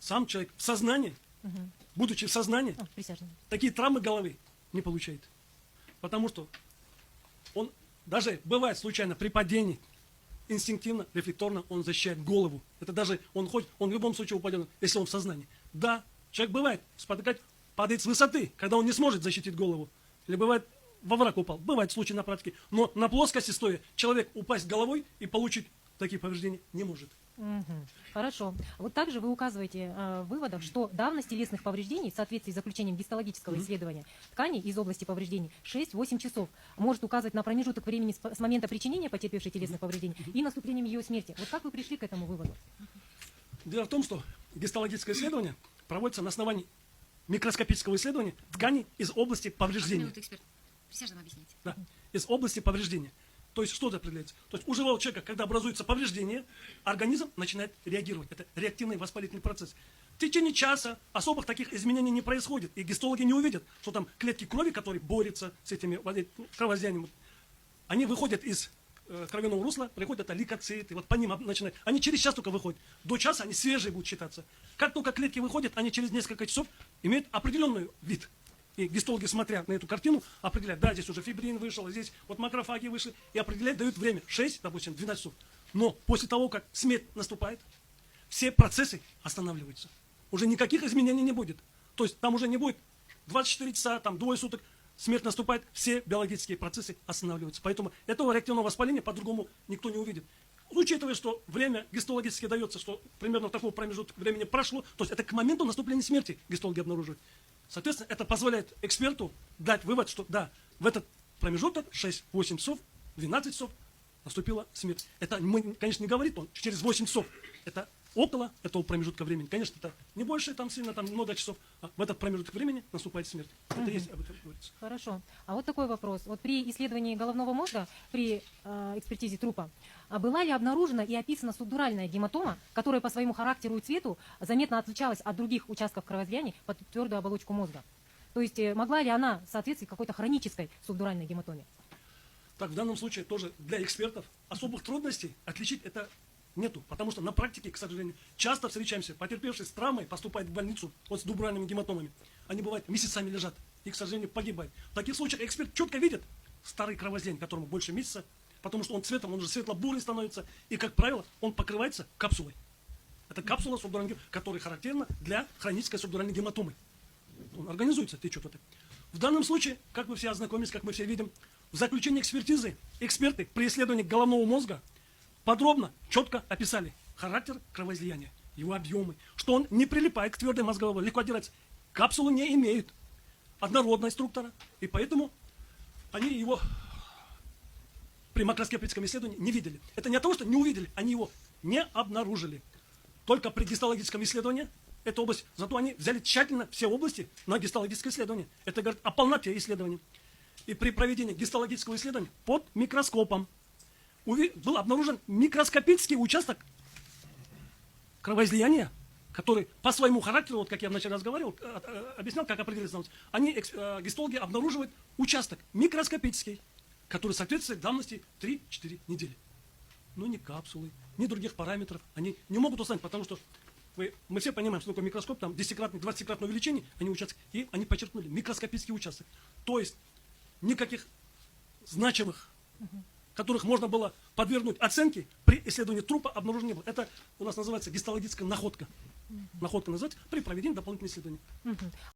сам человек в сознании, будучи в сознании, Присяжный. такие травмы головы не получает. Потому что он даже бывает случайно при падении, инстинктивно, рефлекторно он защищает голову. Это даже он в любом случае упадет, если он в сознании. Да, человек бывает спотыкать, падает с высоты, когда он не сможет защитить голову. Или бывает во враг упал. Бывает случай на практике. Но на плоскости стоя человек упасть головой и получить такие повреждения не может. Хорошо. Вот также вы указываете в выводах, что давность телесных повреждений в соответствии с заключением гистологического исследования тканей из области повреждений 6-8 часов может указывать на промежуток времени с момента причинения потерпевшей телесных повреждений и наступлением ее смерти. Вот как вы пришли к этому выводу? Дело в том, что гистологическое исследование проводится на основании микроскопического исследования тканей из области повреждения. Эксперт. Присяжным объясните. Да, из области повреждения. То есть что это определяется? То есть у живого человека, когда образуется повреждение, организм начинает реагировать. Это реактивный воспалительный процесс. В течение часа особых таких изменений не происходит. И гистологи не увидят, что там клетки крови, которые борются с этими кровоизлияниями, они выходят из кровяного русла, приходят лейкоциты, вот по ним начинают. Они через час только выходят. До часа они свежие будут считаться. Как только клетки выходят, они через несколько часов имеют определенный вид. И гистологи, смотря на эту картину, определяют, да, здесь уже фибрин вышел, здесь вот макрофаги вышли, и определяют, дают время, 6, допустим, 12 часов. Но после того, как смерть наступает, все процессы останавливаются. Уже никаких изменений не будет. То есть там уже не будет 24 часа, там двое суток, смерть наступает, все биологические процессы останавливаются. Поэтому этого реактивного воспаления по-другому никто не увидит. Учитывая, что время гистологически дается, что примерно такого промежутка времени прошло, то есть это к моменту наступления смерти гистологи обнаруживают. Соответственно, это позволяет эксперту дать вывод, что да, в этот промежуток 6-8 часов, 12 часов наступила смерть. Это, конечно, не говорит он через 8 часов. Это около этого промежутка времени. Конечно, это не больше, там сильно, там много часов. А в этот промежуток времени наступает смерть. Это есть об этом говорится. Хорошо. А вот такой вопрос. Вот при исследовании головного мозга, при экспертизе трупа, была ли обнаружена и описана субдуральная гематома, которая по своему характеру и цвету заметно отличалась от других участков кровоизлияний под твердую оболочку мозга? То есть могла ли она соответствовать какой-то хронической субдуральной гематоме? Так, в данном случае тоже для экспертов особых трудностей отличить это нету. Потому что на практике, к сожалению, часто встречаемся, потерпевшие с травмой поступают в больницу вот с дубральными гематомами. Они бывают месяцами лежат и, к сожалению, погибают. В таких случаях эксперт четко видит старый кровоизлияние, которому больше месяца, потому что он цветом, он уже светло-бурый становится, и, как правило, он покрывается капсулой. Это капсула субдуральной гематомы, которая характерна для хронической субдуральной гематомы. Он организуется, течет это. В данном случае, как мы все ознакомились, как мы все видим, в заключении экспертизы эксперты при исследовании головного мозга подробно, четко описали характер кровоизлияния, его объемы, что он не прилипает к твердой мозговой, легко отдирается. Капсулы не имеют однородной структуры, и поэтому они его при макроскопическом исследовании не видели. Это не от того, что не увидели, они его не обнаружили. Только при гистологическом исследовании эту область, зато они взяли тщательно все области на гистологическое исследование. Это говорит о полноте исследования. И при проведении гистологического исследования под микроскопом был обнаружен микроскопический участок кровоизлияния, который по своему характеру, вот как я вначале разговаривал, объяснял, как определиться. Гистологи обнаруживают участок микроскопический, который соответствует давности 3-4 недели. Но ни капсулы, ни других параметров они не могут установить, потому что мы все понимаем, что такое микроскоп, там 10-кратное, 20-кратное увеличение, они участки, и они подчеркнули микроскопический участок. То есть никаких значимых, которых можно было подвергнуть оценке, при исследовании трупа обнаружено не было. Это у нас называется гистологическая находка. Находка называется при проведении дополнительных исследований.